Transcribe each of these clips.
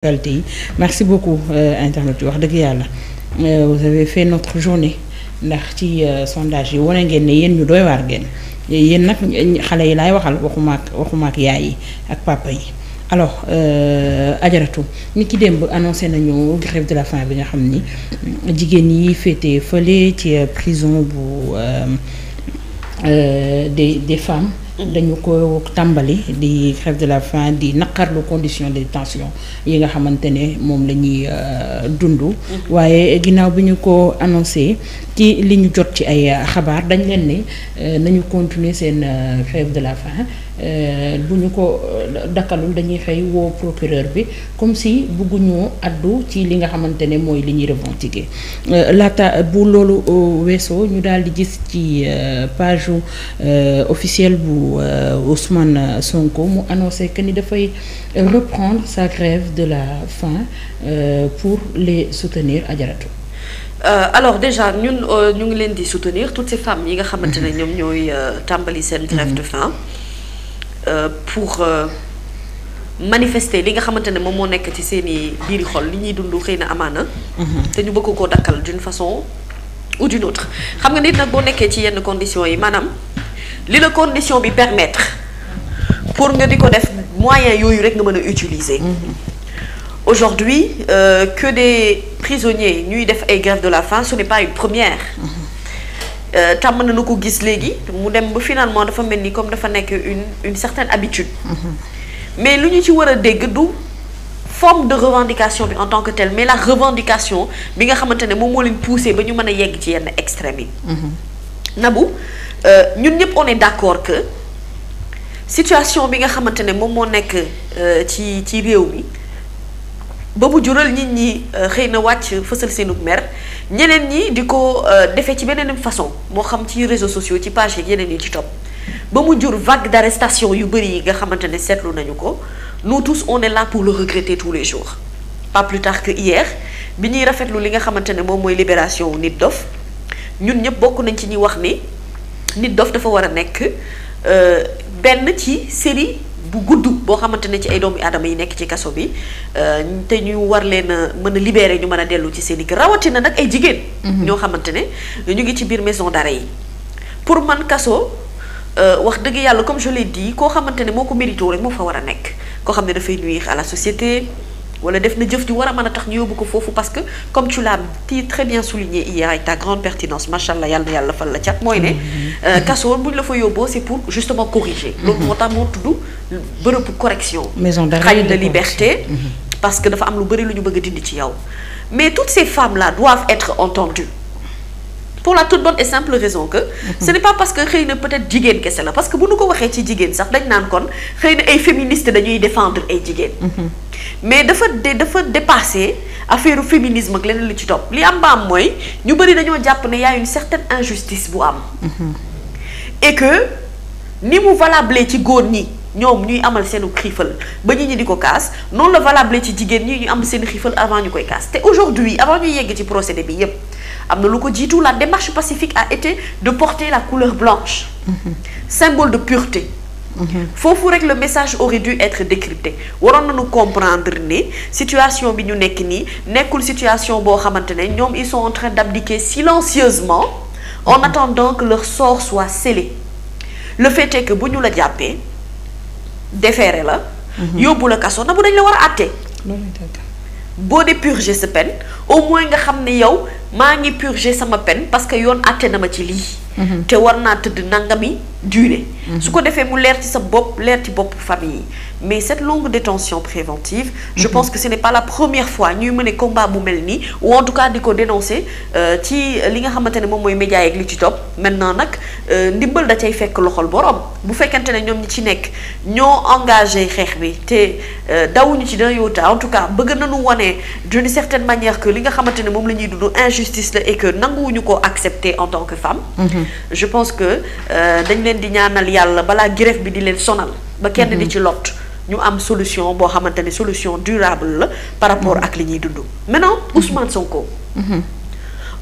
qualité yi merci beaucoup internet yi wax dëgg yàlla vous avez fait notre journée ndax ci sondage yi wane ngeen ne yéen ñu doy waar ngeen yéen nag xale yi laay waxal waxuma ak yaay yi ak papa yi alors ajaratu ni ki démb annoncé nañu grève de la faim bi nga xam ni jigéen yi féete fële ci prison bu des femmes dañu ko tàmbali di grève de la faim di naqarlu condition de détention yi nga xamante ne moom la ñuy dund. waaye ginnaaw bi ñu ko annoncé ci li ñu jot ci ay xabaar dañ leen ne nañu continuer seen grève de la faim bu ñu ko dakkalul dañuy xëy woo procureur bi comme si bëgguñu addu ci li nga xamante ne mooy li ñuy revendiquer laata bu loolu weesoo ñu daal di gis ci page officielle bu Ousmane Sonko mu annoncé que ni dafay reprendre sa grève de la faim pour les soutenir ajaratu. Alors déjà ñun ñu ngi leen di soutenir toutes ces femmes yi nga xamante ne ñoom ñooy tàmbali seen grève de faim pour manifester li nga xamante ne moom moo nekk ci seen i biiri xol li ñuy dund xëy na amaana. te ñu bëgg koo dakkal d'une façon ou d'une autre xam nga nit nag boo nekkee ci yenn conditions yi maanaam li la condition bi permettre pour nga di ko def moyen yooyu rek nga mën a utiliser. Aujourd'hui que des prisonniers ñuy def ay grève de la faim ce n'est pas une première. tàmm na nu ko gis léegi mu dem ba finalement dafa mel ni comme dafa nekk une certaine habitude. mais lu ñu ci war a dégg du forme de revendication bi en tant que telle mais la revendication bi nga xamante ne moom moo leen poussé ba ñu mën a yegg ci yenn extrêmes yi. Nabou ñun ñëpp on est d'accord que situation bi nga xamante ne moom moo nekk ci réew mi ba mu jural nit ñi xëy na wàcc fësal seenu mer ñeneen ñi di ko defee ci beneen façon moo xam ci réseaux sociaux ci page yeeg yeneen yi ci topp ba mu jur vague d'arrestation yu bëri yi nga xamante ne seetlu nañu ko nous tous on est là pour le regretter tous les jours pas plus tard que hier bi ñuy rafetlu li nga xamante ne moom mooy libération Nit Dof ñun ñëpp bokk nañ ci ñi wax ni Nit Dof dafa war a nekk benn ci série bu gudd boo xamante ne ci ay doomu aadama yi nekk ci kaso bi te ñu war leen a mën a libérer ñu mën a dellu ci seen i rawatina nag ay jigéen. ñoo xamante ne ñu ngi ci biir maison d'arrêt yi. pour man kaso wax dëgg yàlla comme je l'ai dit koo xamante ne moo ko mérité rek moo fa war a nekk koo xam ne dafay nuire à la société. wala def na jëf ji war a mën a tax ñu yóbbu ko foofu parce que comme tu l'as très bien souligné hier avec ta grande pertinence macha allah yàlla na yàlla fal la cat mooy ne kaso bu ñu la fa yóbboo c'est pour justement corriger. loolu moo tax moo tudd bërëbu correction. maison d'arrêt de liberté. parce que dafa am lu bëri lu ñu bëgg a dindi ci yow. mais toutes ces femmes là doivent être entendues. pour la toute bonne et simple raison que. ce n'est pas parce que xëy na peut-être jigéen kese la parce que bu nu ko waxee ci jigéen sax dañ naan kon xëy na ay féministes dañuy défendre ay jigéen. mais dafa dépasser affaire féminisme ak leneen li ci topp li am ba am mooy ñu bëri dañoo jàpp ne y a une certaine injustice bu am. et que ni mu valable ci góor ñi ñoom ñuy amal seenu xiifal ba ñi di ko kaas noonu la valable ci jigéen ñi ñu am seen xiifal avant ñu koy kaas te aujourd'hui avant ñu yegg ci procédé bi yépp am na lu ko jiitu la démarche pacifique a été de porter la couleur blanche. symbole de pureté. foofu rek le message aurait dû être décrypté waroon nañu comprendre ni situation bi ñu nekk nii nekkul situation boo xamante ne ñoom ils sont en train d'abdiquer silencieusement en attendant que leur sort soit scellé le fait est que bu ñu la jàppee déféré la yóbbu la kaso na bu dañ la war a àtte boo dee purger sa peine au moins nga xam ne yow maa ngi purger sama peine parce que yoon àtte na ma ci lii te war naa tëdd nangami durée. su ko defee mu leer ci sa bopp leer ci bopp famille yi mais cette longue détention préventive je pense que ce n'est pas la première fois ñuy mener combat bu mel nii ou en tout cas di ko dénoncer ci li nga xamante ne moom mooy média yeeg li ci topp maintenant nag ndimbal da cay fekk loxol borom bu fekkente ne ñoom ñi ci nekk ñoo engagé xeex bi te dawuñu ci d'un iota en tout cas bëgg nañu wane d'une certaine manière que li nga xamante ne moom la ñuy dund injustice la et que nanguwuñu ko accepter en tant que femme. je pense que dañ leen di ñaanal yàlla balaa grève bi di leen sonal ba kenn di ci lot ñu am solution boo xamante ne solution durable la par rapport ak li ñuy dund maintenant Ousmane Sonko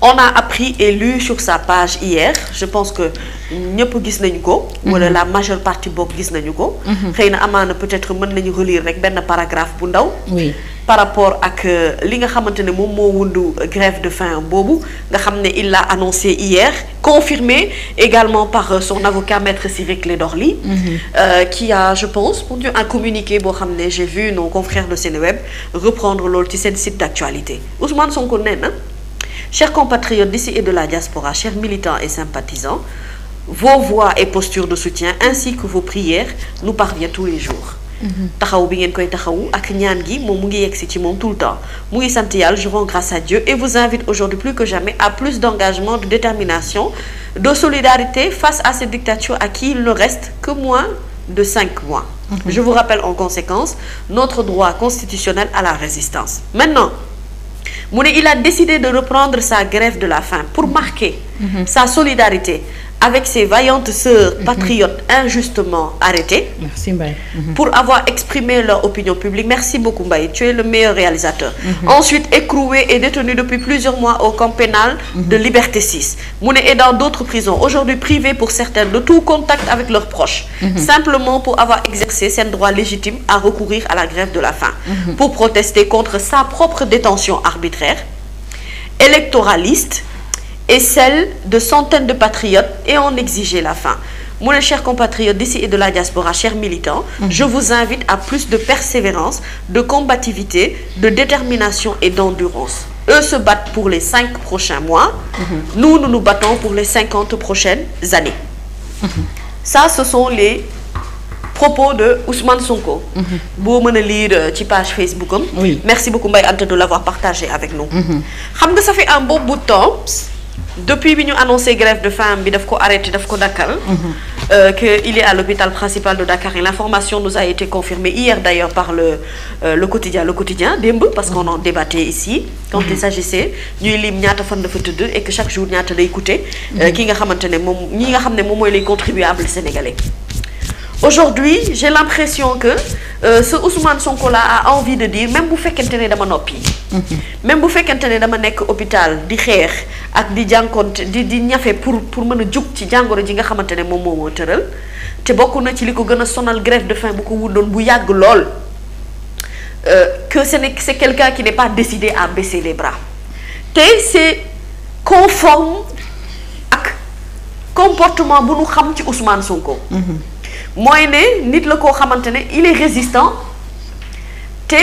on a appris et lu sur sa page hier je pense que ñëpp gis nañu ko. wala la majeure partie bokk gis nañu ko. xëy na amaana peut-être mën nañu relire rek benn paragraphe bu ndaw. oui par rapport ak li nga xamante ne moom moo wundu grève de faim boobu nga xam ne il l'a annoncé hier, confirmé également par son avocat maître Ciré Clédor Ly, qui a, je pense, pondu un communiqué boo xam ne j'ai vu nos confrères de Seneweb reprendre loolu ci seen site d'actualité. Ousmane Sonko nee na: chers compatriotes d'ici et de la diaspora, chers militants et sympathisants, vos voix et postures de soutien ainsi que vos prières nous parviennent tous les jours. taxaw bi ngeen koy taxawu ak ñaan gi moom mu ngi yegsi ci moom tout le temps mu ngi sant yàlla, je rends grâce à Dieu et vous invite aujourd'hui plus que jamais à plus d'engagement, de détermination, de solidarité face à cette dictature à qui il ne reste que moins de 5 mois. Je vous rappelle en conséquence notre droit constitutionnel à la résistance. Maintenant, il a décidé de reprendre sa grève de la faim pour marquer sa solidarité avec ces vaillantes sœurs patriotes injustement arrêtées. Merci Mbaye. Pour avoir exprimé leur opinion publique. Merci beaucoup Mbaye, tu es le meilleur réalisateur. Ensuite écroué et détenu depuis plusieurs mois au camp pénal de Liberté 6. Et dans d'autres prisons, aujourd'hui privés pour certaines de tout contact avec leurs proches, simplement pour avoir exercé son droit légitime à recourir à la grève de la faim, pour protester contre sa propre détention arbitraire, électoraliste, et celle de centaines de patriotes et en exiger la fin. Mes chers compatriotes d'ici et de la diaspora, chers militants, je vous invite à plus de persévérance, de combativité, de détermination et d'endurance. Eux se battent pour les 5 prochains mois, nous nous battons pour les 50 prochaines années. Ça, ce sont les propos de Ousmane Sonko. Vous pouvez lire sur page Facebook. Oui. Merci beaucoup Mbaye Anta de l'avoir partagé avec nous. Ça fait un bon bout de temps. Depuis que nous avons annoncé grève de faim, il faut arrêter, il faut Dakar, qu'il est à l'hôpital principal de Dakar. Et l'information nous a été confirmée hier d'ailleurs par le quotidien, parce qu'on en débattait ici, quand il s'agissait, nous et que chaque jour nous avons écouté, qui a les contribuables sénégalais. Aujourd'hui, j'ai l'impression que ce Ousmane Sonko là a envie de dire, même si vous faites dama nopi, même si vous faites dama nek hôpital di xex ak di jankonte di ñafé pour mëna juk ci jangoro ji nga xamantene mom mo teural té bokku na ci liko gëna sonal grève de faim bu ko wundon bu yag lool, que c'est quelqu'un qui n'est pas décidé à baisser les bras. Té c'est conforme ak comportement bu ñu xam ci Ousmane Sonko. Mooy ne nit la koo xamante ne il est résistant te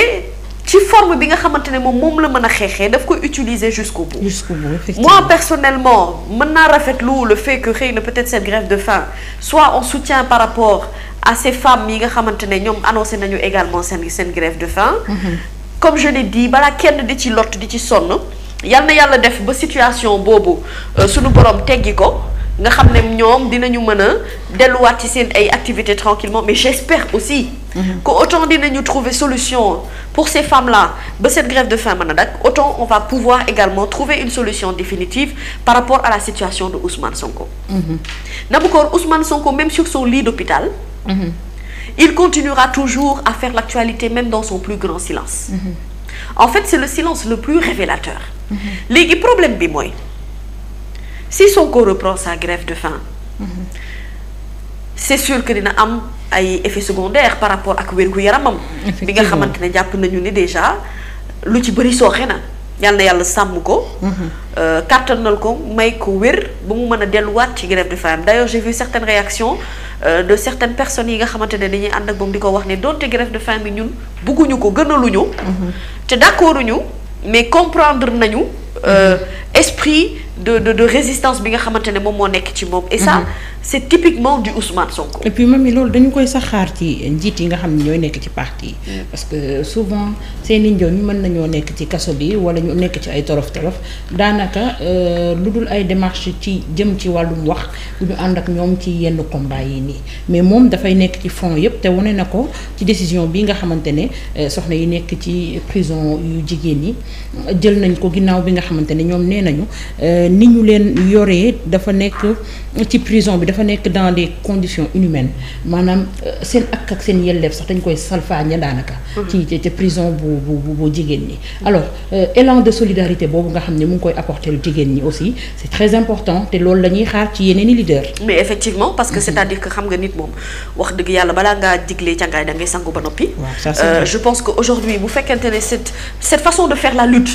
ci forme bi nga xamante ne moom la mën a xeexee daf koy utiliser jusqu'au bout. Moi personnellement mën naa rafetlu le fait que xëy na peut-être cette grève de faim soit en soutien par rapport à ces femmes yi nga xamante ne ñoom annoncé nañu également seen grève de faim. Comme je l'ai dit, balaa kenn di ci lott di ci sonn yal na yàlla def ba situation boobu sunu borom teggi ko. Nga xam ne ñoom dinañu mën a delluwaat ci seen ay activités tranquillement, mais j'espère aussi que autant dinañu trouver solution pour ces femmes-là ba cette grève de faim mën a dak, autant on va pouvoir également trouver une solution définitive par rapport à la situation de Ousmane Sonko. D'abord, Ousmane Sonko, même sur son lit d'hôpital, il continuera toujours à faire l'actualité même dans son plus grand silence. En fait, c'est le silence le plus révélateur. Léegi problème bi mooy si Sonko reprend sa grève de faim, c'est sûr que dina am ay effets secondaires par rapport ak wérgu yaramam. Bi nga xamante ne jàpp nañu ni déjà lu ci bëri sooxe na. Yal na yàlla sàmm ko. Kàttanal ko may ko wér ba mu mën a delluwaat ci grève de faim. D'ailleurs j'ai vu certaines réactions de certaines personnes yi nga xamante ne dañuy ànd ak moom di ko wax ne donte grève de faim bi ñun bugguñu ko gënaluñu. Te d'accorduñu mais comprendre nañu esprit de résistance bi nga xamante ne moom moo nekk ci moom. Et ça c'est typiquement du Ousmane Sonko. Et puis même loolu dañu koy sax xaar ci njiit yi nga xam ne ñooy nekk ci parti parce que souvent seeni njoon ñu mën nañoo nekk ci kaso bi wala ñu nekk ci ay torof daanaka lu dul ay démarches ci jëm ci wàllum wax du ñu ànd ak ñoom ci yenn combat yi nii mais moom dafay nekk ci fond yëpp te wane na ko ci décision bi nga xamante ne soxna yi nekk ci prison yu jigéen yi jël nañ ko ginnaaw bi nga xamante ne ñoom nee nañu ni ñu leen yoree dafa nekk ci prison bi dafa nekk dans des conditions inhumaines maanaam seen ak seen yelleef sax dañ koy salfaañe daanaka. ci prison bu jigéen ñi. alors élan de solidarité boobu nga xam ne mu ngi koy apporter jigéen ñi aussi c'est très important te loolu la ñuy xaar ci yeneen i leaders. mais effectivement parce que c'est-à-dire que xam nga nit moom wax dëgg yàlla balaa ngaa diglee càngaay da ngay sangu ba noppi. Je pense que aujourd'hui bu fekkente ne cette façon de faire la lutte.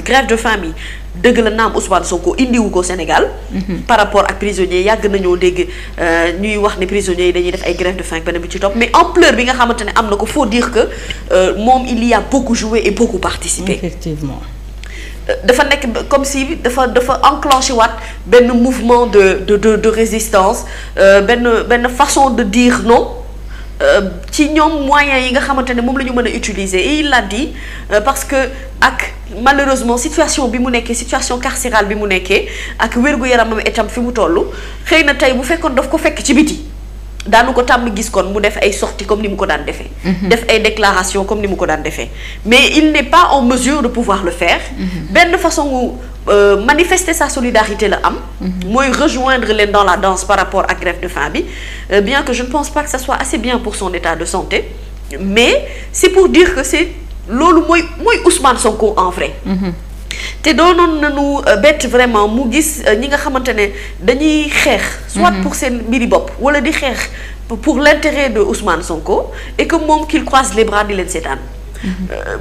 grève de faim yi dëgg la naam Ousmane Sonko indiwu ko Sénégal. par rapport ak prisonniers yàgg nañoo dégg ñuy wax ne prisonniers yi dañuy def ay grève de faim benn bi ci topp mais ampleur bi nga xamante ne am na ko faut dire que moom il y a beaucoup joué et beaucoup participé. Effectivement. dafa nekk comme si dafa enclenché waat benn mouvement de résistance benn façon de dire non. ci ñoom moyens yi nga xamante ne moom la ñu mën a utiliser et il l'a dit parce que ak malheureusement situation bi mu nekkee situation carcérale bi mu nekkee ak wér-gu-yaramam itam fi mu toll xëy na tey bu fekkoon daf ko fekk ci biti daanu ko tàmm gis kon mu def ay sorties comme ni mu ko daan defee. def ay déclarations comme ni mu ko daan defee mais il n'est pas en mesure de pouvoir le faire. benn façon manifester sa solidarité la am. mooy rejoindre leen dans la danse par rapport ak grève de faim bi bien que je ne pense pas que ça soit assez bien pour son état de santé mais c'est pour dire que c'est loolu mooy Ousmane Sonko en vrai. te doonoon nañu bett vraiment mu gis ñi nga xamante ne dañuy xeex. soit pour seen mbiri bopp wala di xeex pour l'intérêt de Ousmane Sonko et que moom qu'il croise les bras di leen seetaan.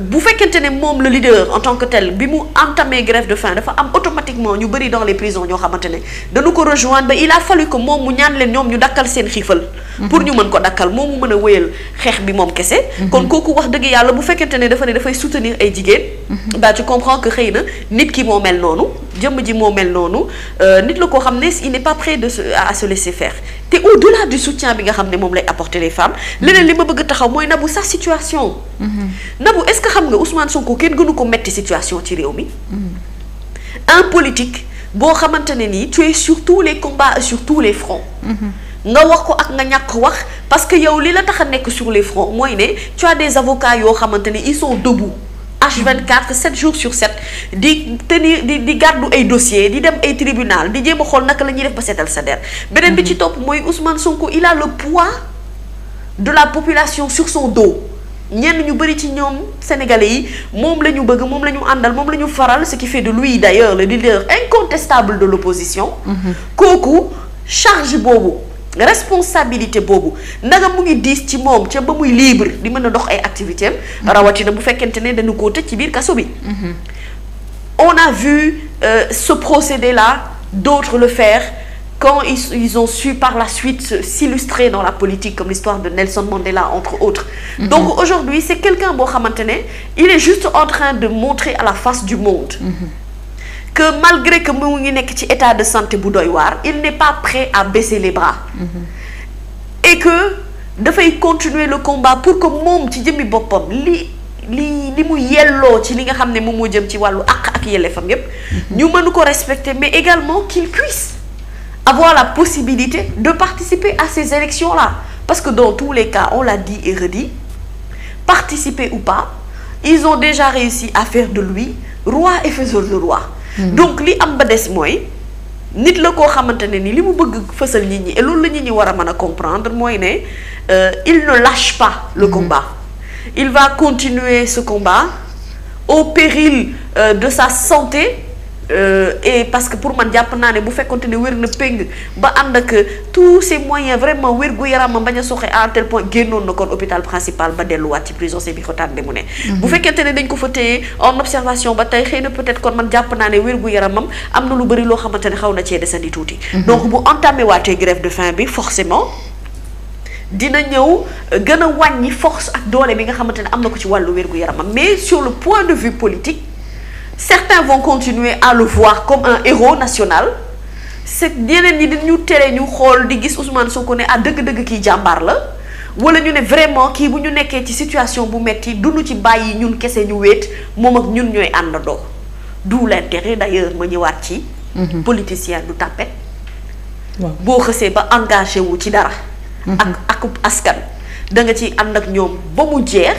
bu fekkente ne moom le leader en tant que tel bi mu entamé grève de faim dafa am automatiquement ñu bëri dans les prisons ñoo xamante ne dañu ko rejoindre ba il a fallu que moom mu ñaan leen ñoom ñu dakkal seen xiifal. pour ñu mën ko dakkal moom mu mën a wéyal xeex bi moom kese. kon kooku wax dëgg yàlla bu fekkente ne dafa ne dafay soutenir ay jigéen. bah tu comprends que xëy na nit ki moo mel noonu jëmm ji moo mel noonu nit la koo xam ne il n'est pas prêt à se laisser faire te au-delà du soutien bi nga xam ne moom lay apporter les femmes leneen li ma bëgg taxaw mooy Nabou sa situation. Nabou est-ce que xam nga Ousmane Sonko kenn gënu ko metti situation ci réew mi. un politique boo xamante ne nii tu es sur tous les combats et sur tous les fronts. nga wax ko ak nga ñàkk ko wax parce que yow li la tax a nekk sur les fronts mooy ne tu as des avocats yoo xamante ne ils sont debout. H24 7 jours sur 7 di tenir di gàddu ay dossiers di dem ay tribunal di jéem a xool naka la ñuy def ba seetal sa der beneen bi ci topp mooy Ousmane Sonko il a le poids de la population sur son dos ñenn ñu bëri ci ñoom sénégalais yi moom la ñu bëgg moom la ñu àndal moom la ñu faral ce qui fait de lui d'ailleurs le leader incontestable de l'opposition kooku charge boobu responsabilité boobu ndaga mu ngi diis ci moom ca ba muy libre di mën a dox ay activités am rawatina bu fekkente ne dañu koo tëj ci biir kaso bi. on a vu ce procédé là d'autres le faire quand ils ont su par la suite s'illustrer dans la politique comme l'histoire de Nelson Mandela entre autres. Donc aujourd'hui c'est quelqu'un boo xamante ne il est juste en train de montrer à la face du monde. Que malgré que mu ngi nekk ci état de santé bu doy waar il n'est pas prêt à baisser les bras. Et que dafay continuer le combat pour que moom ci jëmmi boppam li mu yelloo ci li nga xam ne moom moo jëm ci wàllu ak yelleefam yépp ñu mën ko respecter mais également qu'il puisse avoir la possibilité de participer à ces élections-là parce que dans tous les cas on l'a dit et redit participer ou pas ils ont déjà réussi à faire de lui roi et faiseur de roi. Donc li am ba des mooy nit la koo xamante ne ni li mu bëgg fësal nit ñi et loolu la nit ñi war a mën a comprendre mooy ne il ne lâche pas le combat. Il va continuer ce combat au péril de sa santé et parce que pour man jàpp naa ne bu fekkonte ne wér na péng ba ànd ak tous ces moyens vraiment wér gu yaramam bañ a soxe à tel point génnoon na kon hôpital principal ba delluwaat ci prison Sébikotane mu ne bu fekkente ne dañ ko fa téye en observation ba tey xëy na peut-être kon man jàpp naa ne wér gu yaramam am na lu bëri loo xamante ne xaw na cee desandi tuuti donc bu entamé waatee grève de faim bi forcément dina ñëw gën a wàññi force ak doole bi nga xamante ne am na ko ci wàllu wér gu yaramam mais sur le point de vue politique certains vont continuer à le voir comme un héros national c'est ñeneen ñi dañu tere ñu xool di gis Ousmane Sonko ne ah dëgg-dëgg kii jàmbaar la wala ñu ne vraiment kii bu ñu nekkee ci situation bu metti duñu ci bàyyi ñun kese ñu wéet moom ak ñun ñooy àndandoo d'où l'intérêt d'ailleurs ma ñëwaat ci politicien du tàppet boo xësee ba engagé wu ci dara ak askan da nga ci ànd ak ñoom ba mu jeex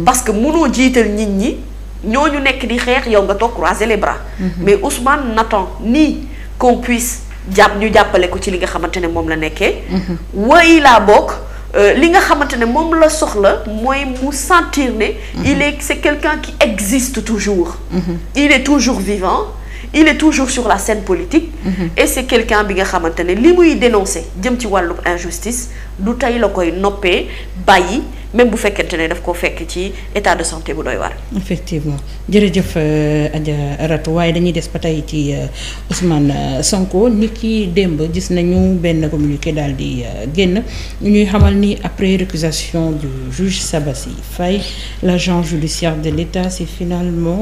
parce que mënoo jiital nit ñi ñooñu nekk di xeex yow nga toog croiser les bras. mais Ousmane n'attend ni qu'on puisse ñu jàppale ko ci li nga xamante ne moom la nekkee. way laa bokk li nga xamante ne moom la soxla mooy mu sentir ne. c'est quelqu'un qui existe toujours. il est toujours vivant. il est toujours sur la scène politique. et c'est quelqu'un bi nga xamante ne li muy dénoncer jëm ci wàllu injustice du tey la koy noppee bàyyi même bu fekkente ne daf ko fekk ci état de santé bu doy war. effectivement jërëjëf Adja Ratou waaye dañuy des ba tey ci Ousmane Sonko ni ki démb gis nañu benn communiqué daal di génn ñuy xamal ni après récusation du juge Sabassi Faye l'agent judiciaire de l'État c'est finalement